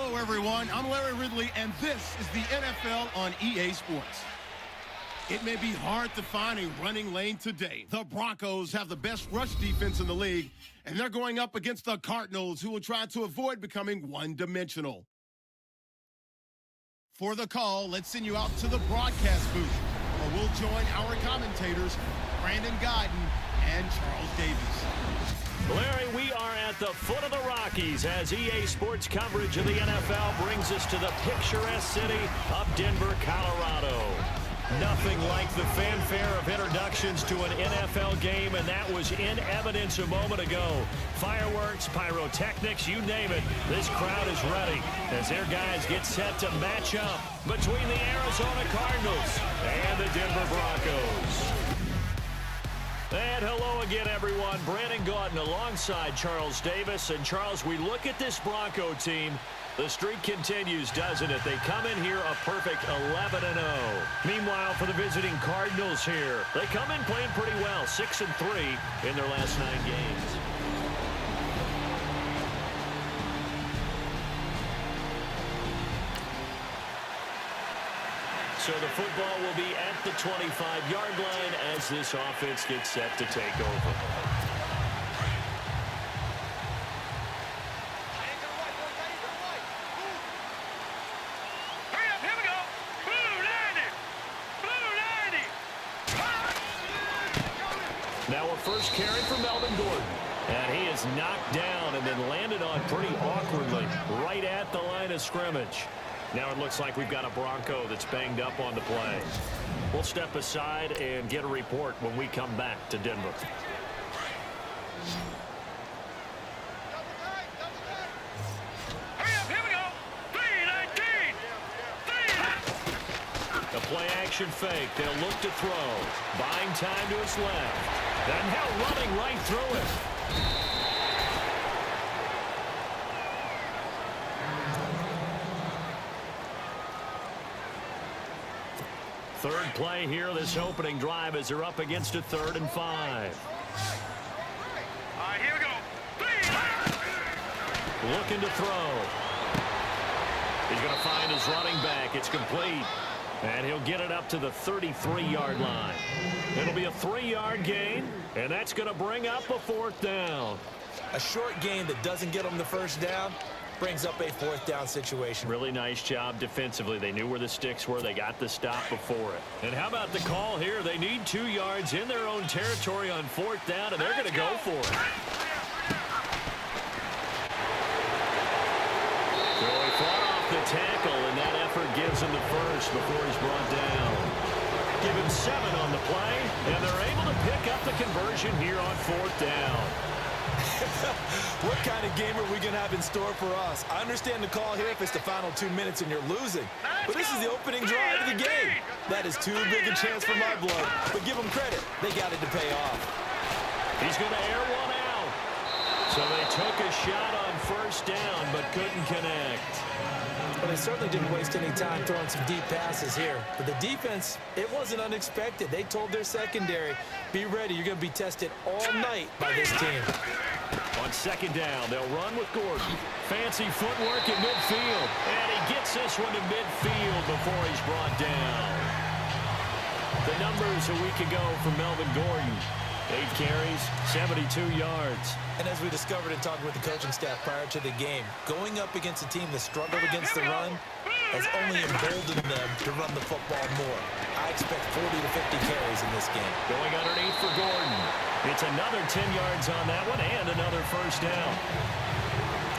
Hello, everyone. I'm Larry Ridley, and this is the NFL on EA Sports. It may be hard to find a running lane today. The Broncos have the best rush defense in the league, and they're going up against the Cardinals, who will try to avoid becoming one-dimensional. For the call, let's send you out to the broadcast booth, where we'll join our commentators, Brandon Guyton and Charles Davis. Larry, we are at the foot of the Rockies as EA Sports coverage of the NFL brings us to the picturesque city of Denver, Colorado. Nothing like the fanfare of introductions to an NFL game, and that was in evidence a moment ago. Fireworks, pyrotechnics, you name it, this crowd is ready as their guys get set to match up between the Arizona Cardinals and the Denver Broncos. And hello again, everyone. Brandon Guyton alongside Charles Davis. And, Charles, we look at this Bronco team. The streak continues, doesn't it? They come in here a perfect 11-0. Meanwhile, for the visiting Cardinals here, they come in playing pretty well, 6-3 in their last 9 games. So the football will be at the 25-yard line as this offense gets set to take over. Now a first carry for Melvin Gordon. And he is knocked down and then landed on pretty awkwardly right at the line of scrimmage. Now it looks like we've got a Bronco that's banged up on the play. We'll step aside and get a report when we come back to Denver. The play action fake. They'll look to throw. Buying time to his left. And now running right through it. Third play here, this opening drive, as they're up against a 3rd and 5. All right, here we go. Looking to throw. He's going to find his running back. It's complete. And he'll get it up to the 33-yard line. It'll be a 3-yard gain, and that's going to bring up a 4th down. A short gain that doesn't get him the first down brings up a 4th down situation. Really nice job defensively. They knew where the sticks were. They got the stop before it. And how about the call here? They need 2 yards in their own territory on 4th down, and they're going to go for it. So he fought off the tackle, and that effort gives him the first before he's brought down. Give him 7 on the play, and they're able to pick up the conversion here on 4th down. What kind of game are we going to have in store for us? I understand the call here if it's the final 2 minutes and you're losing. But this is the opening drive of the game. That is too big a chance for my blood. But give them credit. They got it to pay off. He's going to air one out. So they took a shot on 1st down but couldn't connect. But they certainly didn't waste any time throwing some deep passes here. But the defense, it wasn't unexpected. They told their secondary, be ready. You're going to be tested all night by this team. On 2nd down, they'll run with Gordon. Fancy footwork in midfield. And he gets this one to midfield before he's brought down. The numbers a week ago for Melvin Gordon. 8 carries, 72 yards. And as we discovered in talking with the coaching staff prior to the game, going up against a team that struggled against the run has only emboldened them to run the football more. I expect 40 to 50 carries in this game. Going underneath for Gordon. It's another 10 yards on that one and another 1st down.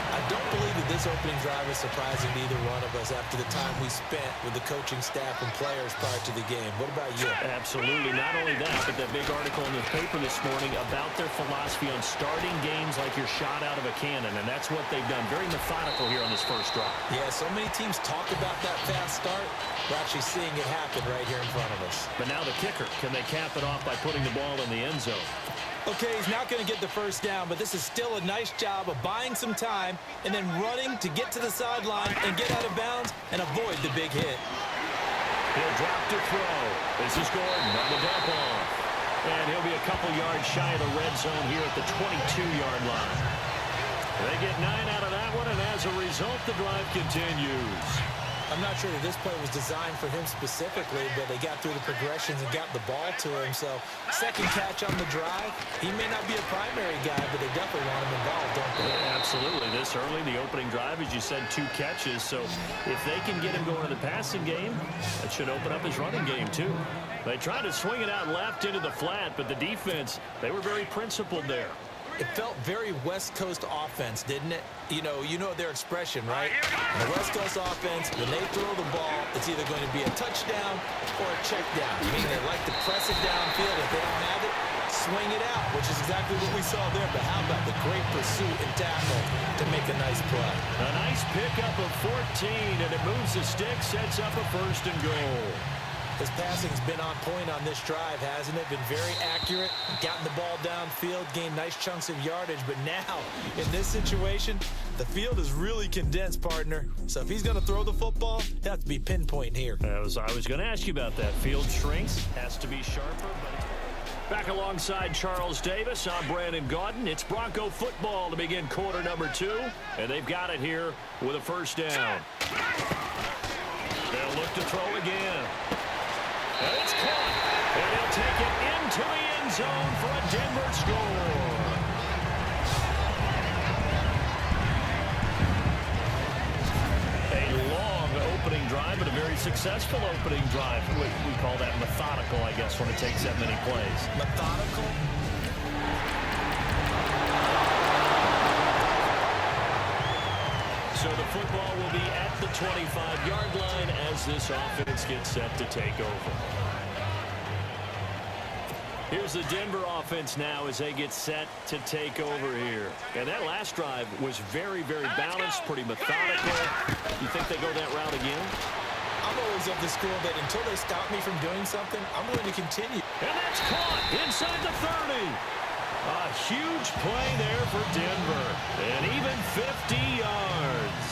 I don't believe that this opening drive is surprising to either one of us after the time we spent with the coaching staff and players prior to the game. What about you? Absolutely. Not only that, but that big article in the paper this morning about their philosophy on starting games like you're shot out of a cannon, and that's what they've done. Very methodical here on this first drive. Yeah, so many teams talk about that fast start. We're actually seeing it happen right here in front of us. But now the kicker. Can they cap it off by putting the ball in the end zone? Okay, he's not going to get the first down, but this is still a nice job of buying some time and then running to get to the sideline and get out of bounds and avoid the big hit. He'll drop to throw. This is Gordon on the dump off. And he'll be a couple yards shy of the red zone here at the 22-yard line. They get 9 out of that one, and as a result, result, the drive continues. I'm not sure that this play was designed for him specifically, but they got through the progressions and got the ball to him. So second catch on the drive. He may not be a primary guy, but they definitely want him involved, don't they? Yeah, absolutely. This early, the opening drive, as you said, 2 catches. So if they can get him going in the passing game, that should open up his running game too. They tried to swing it out left into the flat, but the defense, they were very principled there. It felt very West Coast offense, didn't it? You know their expression, right? The West Coast offense, when they throw the ball, it's either going to be a touchdown or a check down. Meaning they like to press it downfield. If they don't have it, swing it out, which is exactly what we saw there. But how about the great pursuit and tackle to make a nice play? A nice pickup of 14, and it moves the stick, sets up a 1st and goal. His passing's been on point on this drive, hasn't it? Been very accurate, gotten the ball downfield, gained nice chunks of yardage. But now, in this situation, the field is really condensed, partner. So if he's going to throw the football, it has to be pinpoint here. I was going to ask you about that. Field shrinks, has to be sharper. But back alongside Charles Davis, I'm Brandon Gaudin. It's Bronco football to begin quarter number 2. And they've got it here with a 1st down. They'll look to throw again. And it's caught, and he'll take it into the end zone for a Denver score. A long opening drive, but a very successful opening drive. We call that methodical, I guess, when it takes that many plays. Methodical? So the football will be at the 25-yard line as this offense gets set to take over. Here's the Denver offense now as they get set to take over here. And that last drive was very, very balanced, pretty methodical. You think they go that route again? I'm always of the school that until they stop me from doing something, I'm going to continue. And that's caught inside the 30. A huge play there for Denver. And even 50 yards.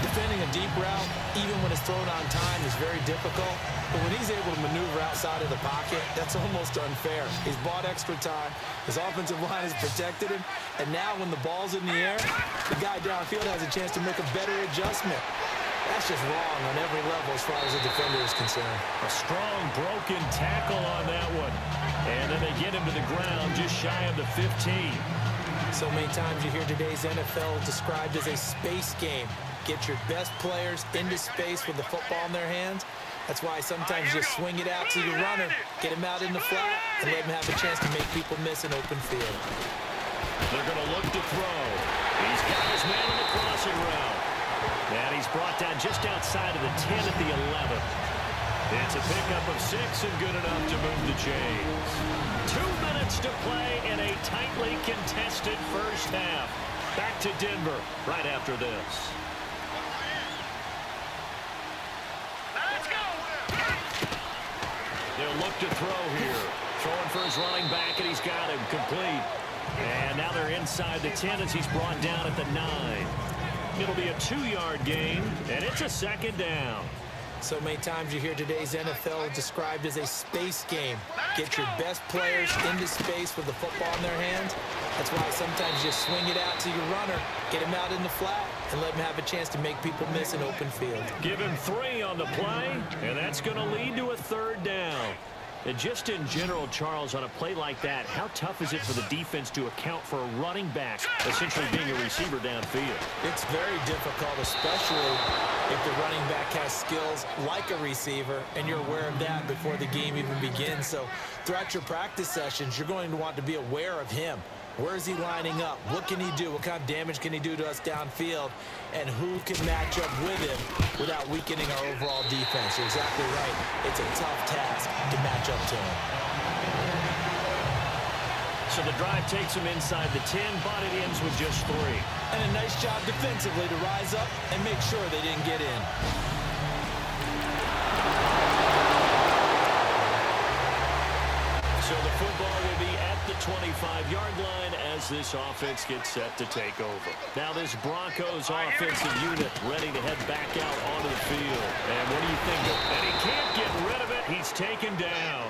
Defending a deep route, even when it's thrown on time, is very difficult. But when he's able to maneuver outside of the pocket, that's almost unfair. He's bought extra time. His offensive line has protected him. And now when the ball's in the air, the guy downfield has a chance to make a better adjustment. That's just wrong on every level as far as the defender is concerned. A strong broken tackle on that one. And then they get him to the ground just shy of the 15. So many times you hear today's NFL described as a space game. Get your best players into space with the football in their hands. That's why sometimes you swing it out to your runner, get him out in the flat, and let him have a chance to make people miss an open field. They're going to look to throw. He's got his man on the crossing route. And he's brought down just outside of the 10 at the 11. It's a pickup of 6 and good enough to move the chains. 2 minutes to play in a tightly contested first half. Back to Denver right after this. They'll look to throw here. Throwing for his running back, and he's got him complete. And now they're inside the 10 as he's brought down at the 9. It'll be a 2-yard gain, and it's a 2nd down. So many times you hear today's NFL described as a space game. Get your best players into space with the football in their hands. That's why sometimes you swing it out to your runner, get him out in the flat, and let him have a chance to make people miss an open field. Give him 3 on the play, and that's going to lead to a 3rd down. And just in general, Charles, on a play like that, how tough is it for the defense to account for a running back essentially being a receiver downfield? It's very difficult, especially if the running back has skills like a receiver, and you're aware of that before the game even begins. So throughout your practice sessions, you're going to want to be aware of him. Where is he lining up? What can he do? What kind of damage can he do to us downfield? And who can match up with him without weakening our overall defense? You're exactly right. It's a tough task to match up to him. So the drive takes him inside the 10, but it ends with just 3. And a nice job defensively to rise up and make sure they didn't get in. So the football will be at the 25-yard line as this offense gets set to take over. Now this Broncos offensive unit ready to head back out onto the field. And what do you think? And he can't get rid of it. He's taken down.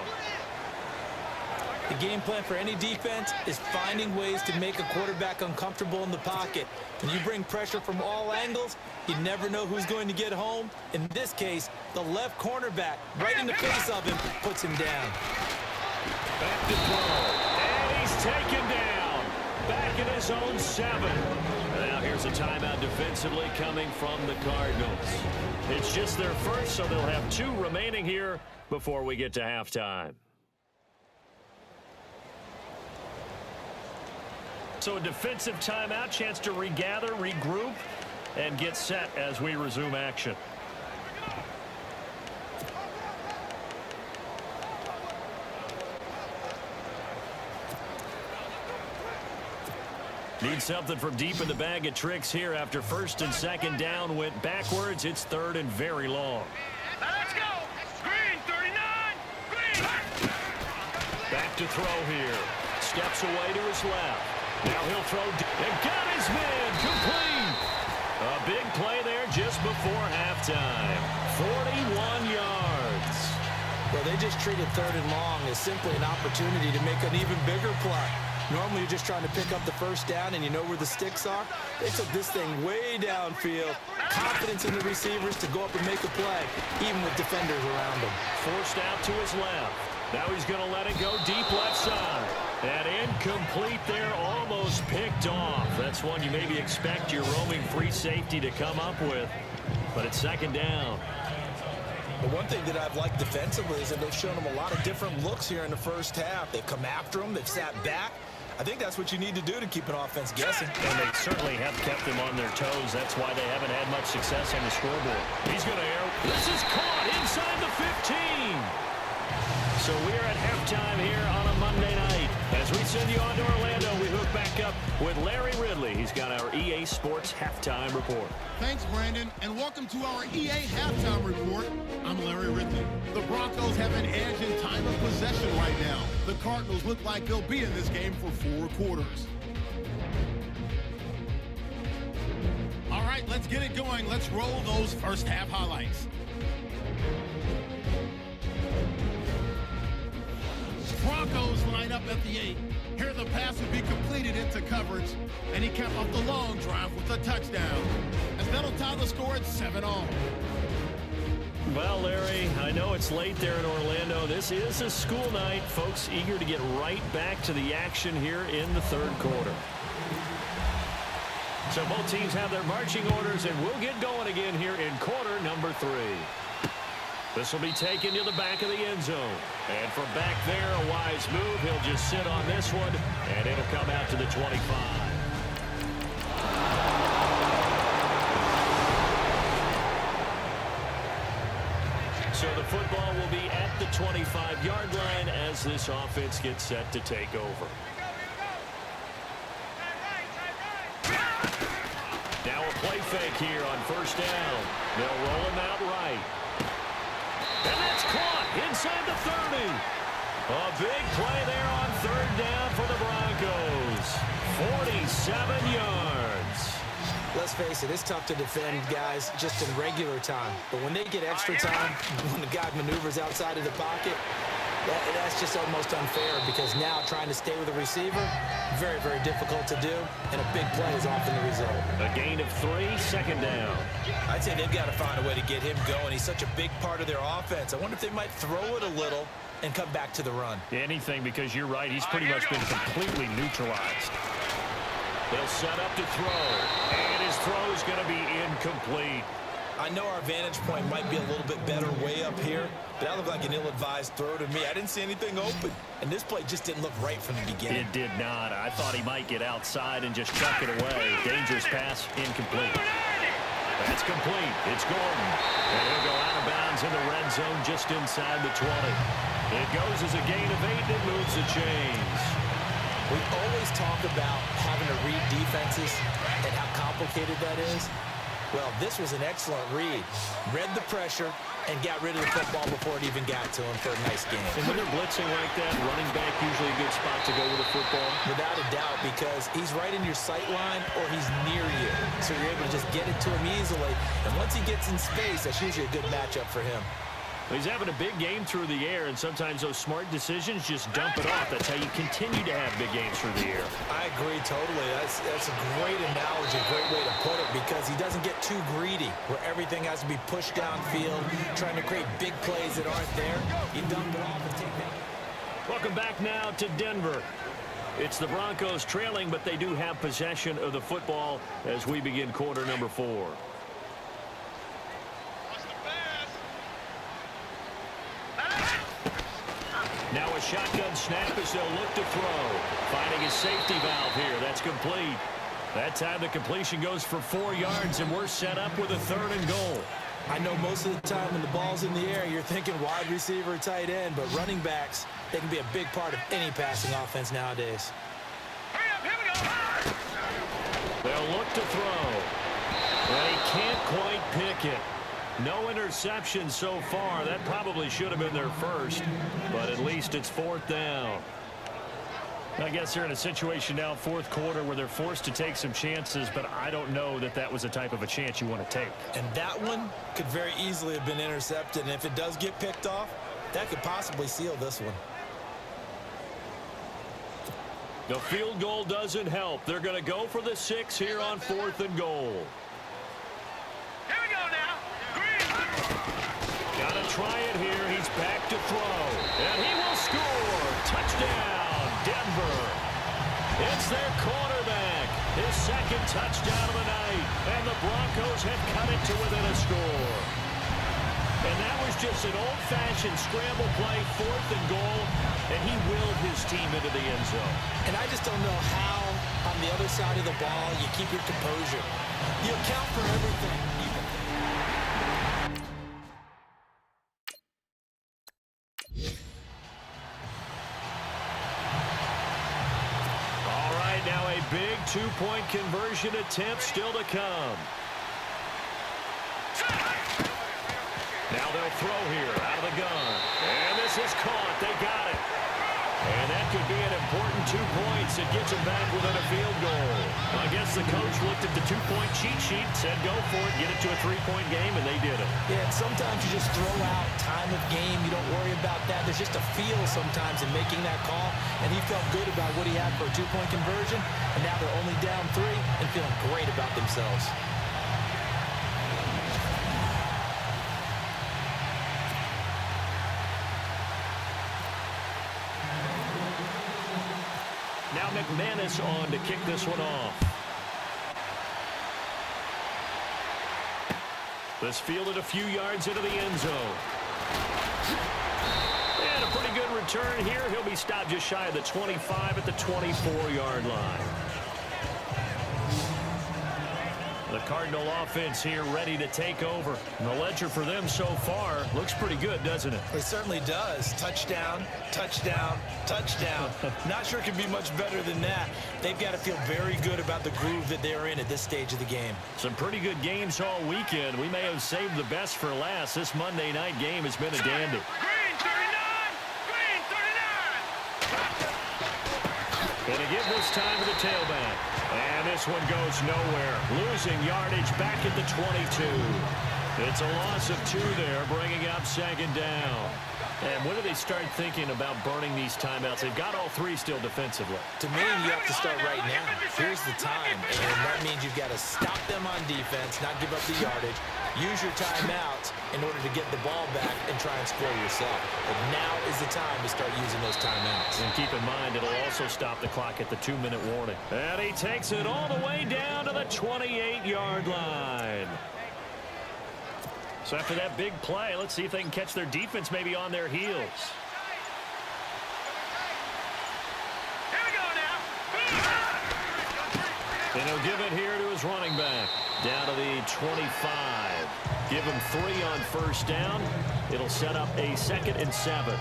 The game plan for any defense is finding ways to make a quarterback uncomfortable in the pocket. When you bring pressure from all angles, you never know who's going to get home. In this case, the left cornerback, right in the face of him, puts him down. Back to throw, and he's taken down. Back in his own 7. Now here's a timeout defensively coming from the Cardinals. It's just their first, so they'll have 2 remaining here before we get to halftime. So a defensive timeout, chance to regather, regroup, and get set as we resume action. Need something from deep in the bag of tricks here after 1st and 2nd down went backwards. It's 3rd and very long. Let's go. Green, 39. Green. Back to throw here. Steps away to his left. Now he'll throw and got his man complete. A big play there just before halftime. 41 yards. Well, they just treated 3rd and long as simply an opportunity to make an even bigger play. Normally, you're just trying to pick up the 1st down and you know where the sticks are. They took this thing way downfield. Confidence in the receivers to go up and make a play, even with defenders around them. Forced out to his left. Now he's going to let it go deep left side. And incomplete there, almost picked off. That's one you maybe expect your roaming free safety to come up with. But it's 2nd down. The one thing that I've liked defensively is that they've shown them a lot of different looks here in the 1st half. They've come after them. They've sat back. I think that's what you need to do to keep an offense guessing. And they certainly have kept them on their toes. That's why they haven't had much success on the scoreboard. He's going to air. This is caught inside the 15. So we're at halftime here on a Monday night. As we send you on to Orlando, we hook back up with Larry Ridley. He's got our EA Sports Halftime Report. Thanks, Brandon, and welcome to our EA Halftime Report. I'm Larry Ridley. The Broncos have an edge in time of possession right now. The Cardinals look like they'll be in this game for 4 quarters. All right, let's get it going. Let's roll those first half highlights. Broncos line up at the 8. Here the pass will be completed into coverage, and he capped off the long drive with a touchdown. As that'll tie the score at 7-all. Well, Larry, I know it's late there in Orlando. This is a school night. Folks eager to get right back to the action here in the 3rd quarter. So both teams have their marching orders, and we'll get going again here in quarter number 3. This will be taken to the back of the end zone. And from back there, a wise move. He'll just sit on this one, and it'll come out to the 25. So the football will be at the 25-yard line as this offense gets set to take over. Now a play fake here on 1st down. They'll roll him out right. And that's caught inside the 30. A big play there on 3rd down for the Broncos. 47 yards. Let's face it, it's tough to defend guys just in regular time. But when they get extra time, when the guy maneuvers outside of the pocket, that's just almost unfair because now trying to stay with the receiver, very, very difficult to do, and a big play is often the result. A gain of 3, 2nd down. I'd say they've got to find a way to get him going. He's such a big part of their offense. I wonder if they might throw it a little and come back to the run. Anything, because you're right. He's pretty much been completely neutralized. They'll set up to throw, and his throw is going to be incomplete. I know our vantage point might be a little bit better way up here, but that looked like an ill-advised throw to me. I didn't see anything open, and this play just didn't look right from the beginning. It did not. I thought he might get outside and just chuck it away. Dangerous pass, incomplete. That's complete. It's Gordon. And he'll go out of bounds in the red zone just inside the 20. It goes as a gain of 8 and moves the chains. We always talk about having to read defenses and how complicated that is. Well, this was an excellent read. Read the pressure and got rid of the football before it even got to him for a nice game. And when they're blitzing like that, running back usually a good spot to go with the football. Without a doubt, because he's right in your sight line or he's near you. So you're able to just get it to him easily. And once he gets in space, that's usually a good matchup for him. He's having a big game through the air, and sometimes those smart decisions just dump it off. That's how you continue to have big games through the air. I agree totally. That's a great analogy, great way to put it, because he doesn't get too greedy where everything has to be pushed downfield, trying to create big plays that aren't there. You dump it off and take that. Welcome back now to Denver. It's the Broncos trailing, but they do have possession of the football as we begin quarter number 4. Now a shotgun snap as they'll look to throw. Finding his safety valve here. That's complete. That time the completion goes for 4 yards, and we're set up with a 3rd and goal. I know most of the time when the ball's in the air, you're thinking wide receiver, tight end, but running backs, they can be a big part of any passing offense nowadays. Hurry up, here we go. They'll look to throw. And he can't quite pick it. No interception so far. That probably should have been their first, but at least it's 4th down. I guess they're in a situation now, 4th quarter, where they're forced to take some chances, but I don't know that that was the type of a chance you want to take. And that one could very easily have been intercepted, and if it does get picked off, that could possibly seal this one. The field goal doesn't help. They're going to go for the 6 here on 4th and goal. Here we go now. Got to try it here. He's back to throw. And he will score. Touchdown, Denver. It's their quarterback. His 2nd touchdown of the night. And the Broncos have cut it to within a score. And that was just an old-fashioned scramble play, 4th and goal. And he willed his team into the end zone. And I just don't know how, on the other side of the ball, you keep your composure. You account for everything. All right, now a big 2-point conversion attempt still to come. Now they'll throw here out of the gun. And this is caught. They got it. And that could be an important 2 points. It gets them back within a field goal. I guess the coach looked at the 2-point cheat sheet, said go for it, get it to a 3-point game, and they did it. Yeah, and sometimes you just throw out time of game. You don't worry about that. There's just a feel sometimes in making that call, and he felt good about what he had for a 2-point conversion, and now they're only down 3 and feeling great about themselves. Now McManus on to kick this one off. This fielded a few yards into the end zone. And a pretty good return here. He'll be stopped just shy of the 25 at the 24-yard line. The Cardinal offense here ready to take over. And the ledger for them so far looks pretty good, doesn't it? It certainly does. Touchdown, touchdown, touchdown. Not sure it can be much better than that. They've got to feel very good about the groove that they're in at this stage of the game. Some pretty good games all weekend. We may have saved the best for last. This Monday night game has been a dandy. Green 39! Green 39! Gonna give this time to the tailback. And this one goes nowhere. Losing yardage back at the 22. It's a loss of 2 there, bringing up 2nd down. And when do they start thinking about burning these timeouts? They've got all 3 still defensively. To me, you have to start right now. Here's the time, and that means you've got to stop them on defense, not give up the yardage, use your timeouts in order to get the ball back and try and score yourself. But now is the time to start using those timeouts. And keep in mind, it'll also stop the clock at the 2-minute warning. And he takes it all the way down to the 28-yard line. So after that big play, let's see if they can catch their defense maybe on their heels. Here we go now. And he'll give it here to his running back. Down to the 25. Give him 3 on 1st down. It'll set up a 2nd and 7.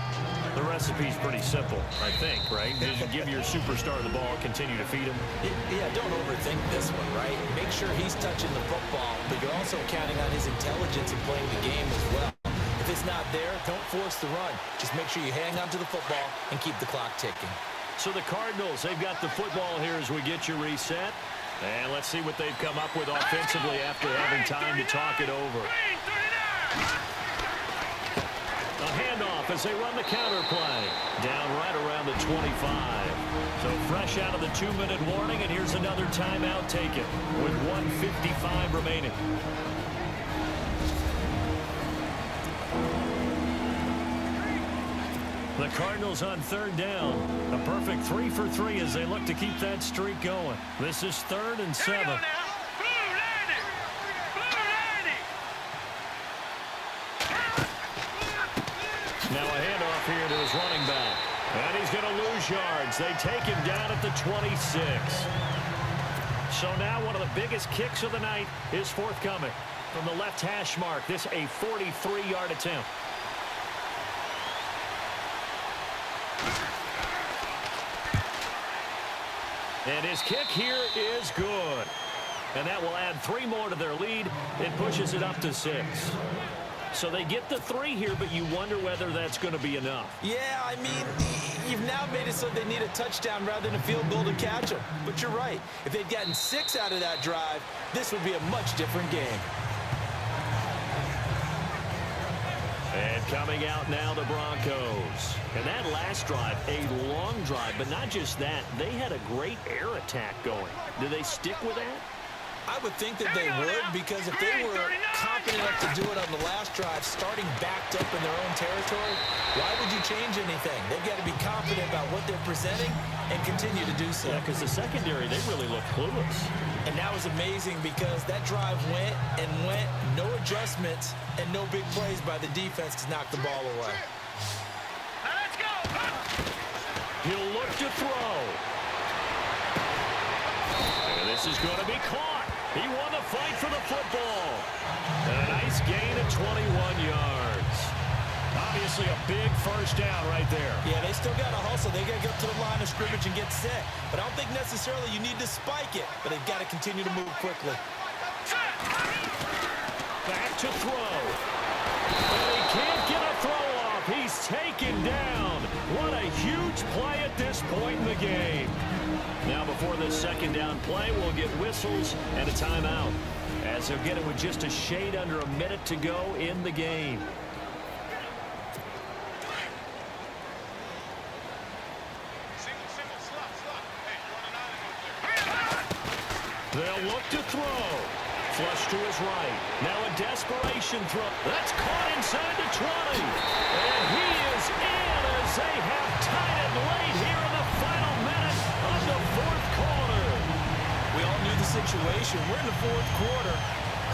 The recipe's pretty simple, I think, right? Just give your superstar the ball, continue to feed him. Yeah, don't overthink this one, right? Make sure he's touching the football, but you're also counting on his intelligence in playing the game as well. If it's not there, don't force the run. Just make sure you hang on to the football and keep the clock ticking. So the Cardinals, they've got the football here as we get you reset. And let's see what they've come up with offensively after having time to talk it over. off as they run the counter play. Down right around the 25. So fresh out of the 2-minute warning, and here's another timeout taken with 1:55 remaining. The Cardinals on third down. A perfect 3 for 3 as they look to keep that streak going. This is 3rd and 7. Now a handoff here to his running back. And he's going to lose yards. They take him down at the 26. So now one of the biggest kicks of the night is forthcoming. From the left hash mark, this a 43-yard attempt. And his kick here is good. And that will add 3 more to their lead. It pushes it up to 6. So they get the 3 here, but you wonder whether that's going to be enough. Yeah, I mean, you've now made it so they need a touchdown rather than a field goal to catch them. But you're right. If they'd gotten 6 out of that drive, this would be a much different game. And coming out now, the Broncos. And that last drive, a long drive, but not just that. They had a great air attack going. Do they stick with that? I would think that they would, because if they were confident enough to do it on the last drive, starting backed up in their own territory, why would you change anything? They've got to be confident about what they're presenting and continue to do so. Yeah, because the secondary, they really look clueless. And that was amazing because that drive went and went, no adjustments, and no big plays by the defense to knock the ball away. Let's go! He'll look to throw. And this is going to be caught. He won the fight for the football. And a nice gain of 21 yards. Obviously a big first down right there. Yeah, they still got to hustle. They got to get to the line of scrimmage and get set. But I don't think necessarily you need to spike it, but they've got to continue to move quickly. Back to throw. And he can't get a throw off. He's taken down. What a huge play at this point in the game. Now before this second down play, we'll get whistles and a timeout, as they'll get it with just a shade under a minute to go in the game. They'll look to throw. Flush to his right. Now a desperation throw. That's caught inside the 20. And he is in as they have tied it late here in the final minute of the 4th quarter. We all knew the situation. We're in the 4th quarter.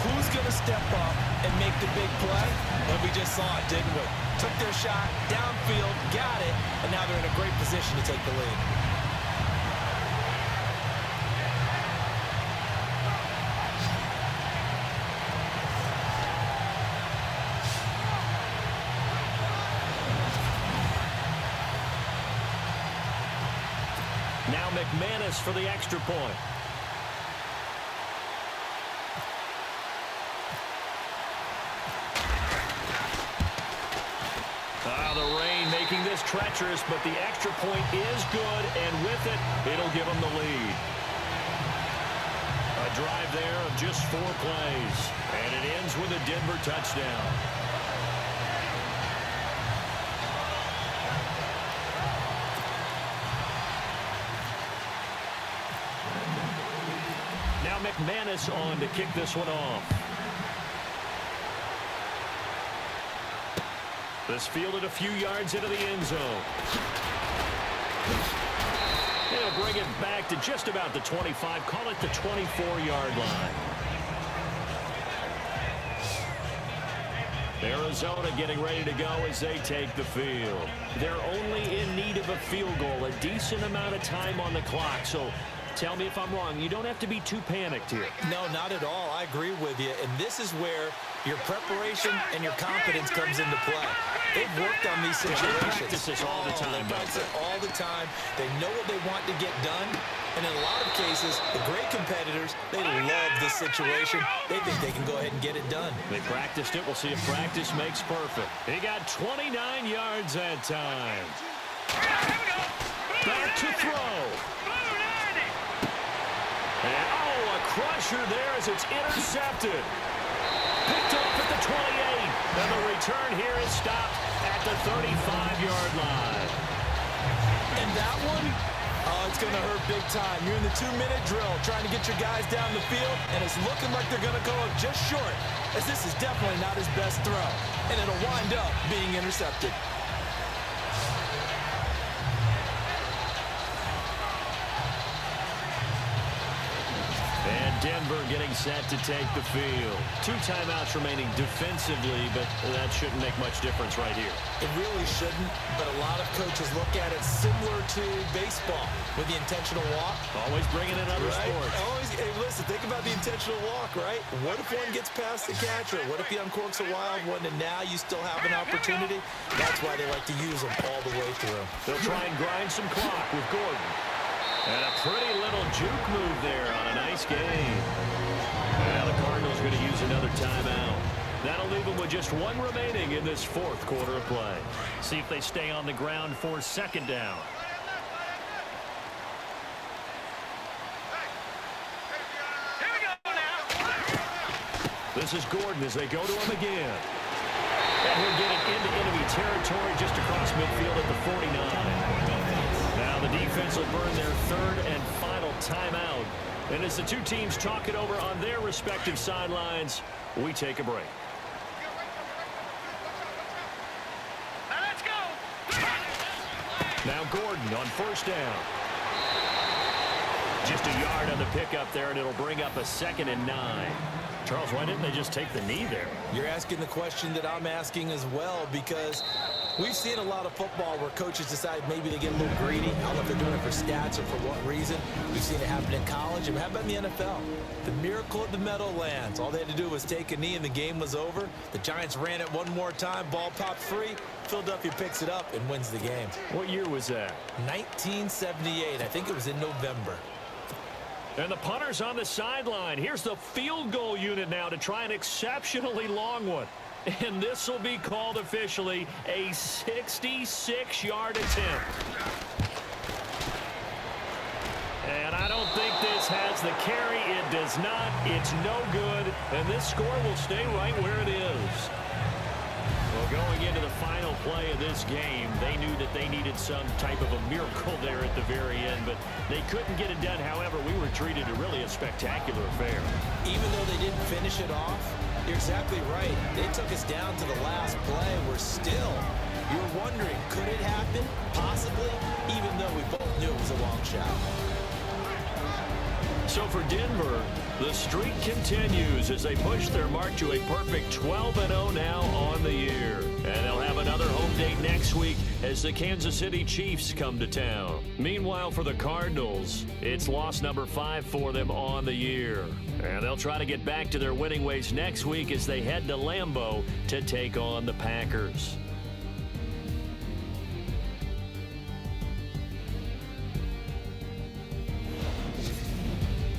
Who's going to step up and make the big play? And we just saw it, didn't we? Took their shot, downfield, got it, and now they're in a great position to take the lead. Now McManus for the extra point. The rain making this treacherous, but the extra point is good, and with it, it'll give them the lead. A drive there of just 4 plays, and it ends with a Denver touchdown. Now McManus on to kick this one off. This fielded a few yards into the end zone. He'll bring it back to just about the 25. Call it the 24-yard line. Arizona getting ready to go as they take the field. They're only in need of a field goal, a decent amount of time on the clock. So tell me if I'm wrong. You don't have to be too panicked here. No, not at all. I agree with you. And this is where your preparation and your confidence comes into play. They've worked on these situations. They practice this all the time. They practice it all the time. They know what they want to get done. And in a lot of cases, the great competitors, they love this situation. They think they can go ahead and get it done. They practiced it. We'll see if practice makes perfect. He got 29 yards that time. Back to throw. And, a crusher there as it's intercepted. Picked up at the 28. And the return here is stopped at the 35-yard line. And that one, oh, it's going to hurt big time. You're in the 2-minute drill trying to get your guys down the field, and it's looking like they're going to go up just short, as this is definitely not his best throw, and it'll wind up being intercepted. And Denver getting set to take the field. 2 timeouts remaining defensively, but that shouldn't make much difference right here. It really shouldn't, but a lot of coaches look at it similar to baseball with the intentional walk. Always bringing in other sports. Always, hey, listen, think about the intentional walk, right? What if one gets past the catcher? What if he uncorks a wild one and now you still have an opportunity? That's why they like to use them all the way through. They'll try and grind some clock with Gordon. And a pretty little juke move there on a nice game. Now the Cardinals are going to use another timeout. That'll leave them with just 1 remaining in this 4th quarter of play. See if they stay on the ground for 2nd down. Here we go now. This is Gordon as they go to him again. And he'll get it into enemy territory just across midfield at the 49. Now the defense will burn their 3rd and final timeout. And as the 2 teams talk it over on their respective sidelines, we take a break. Let's go. Now Gordon on 1st down. Just a yard on the pickup there, and it'll bring up a 2nd and 9. Charles, why didn't they just take the knee there? You're asking the question that I'm asking as well, because we've seen a lot of football where coaches decide maybe they get a little greedy. I don't know if they're doing it for stats or for what reason. We've seen it happen in college, and how about in the NFL? The miracle of the Meadowlands. All they had to do was take a knee, and the game was over. The Giants ran it one more time. Ball popped free. Philadelphia picks it up and wins the game. What year was that? 1978. I think it was in November. And the punter's on the sideline. Here's the field goal unit now to try an exceptionally long one. And this will be called officially a 66-yard attempt. And I don't think this has the carry. It does not. It's no good. And this score will stay right where it is. Well, going into the final play of this game, they knew that they needed some type of a miracle there at the very end, but they couldn't get it done. However, we were treated to really a spectacular affair. Even though they didn't finish it off, you're exactly right. They took us down to the last play. You're wondering, could it happen? Possibly, even though we both knew it was a long shot. So for Denver, the streak continues as they push their mark to a perfect 12-0 now on the year. And they'll have another home date next week as the Kansas City Chiefs come to town. Meanwhile, for the Cardinals, it's loss number 5 for them on the year. And they'll try to get back to their winning ways next week as they head to Lambeau to take on the Packers.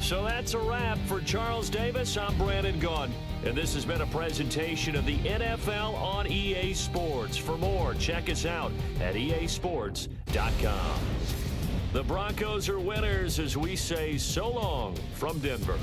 So that's a wrap. For Charles Davis, I'm Brandon Gaudin. And this has been a presentation of the NFL on EA Sports. For more, check us out at easports.com. The Broncos are winners as we say so long from Denver.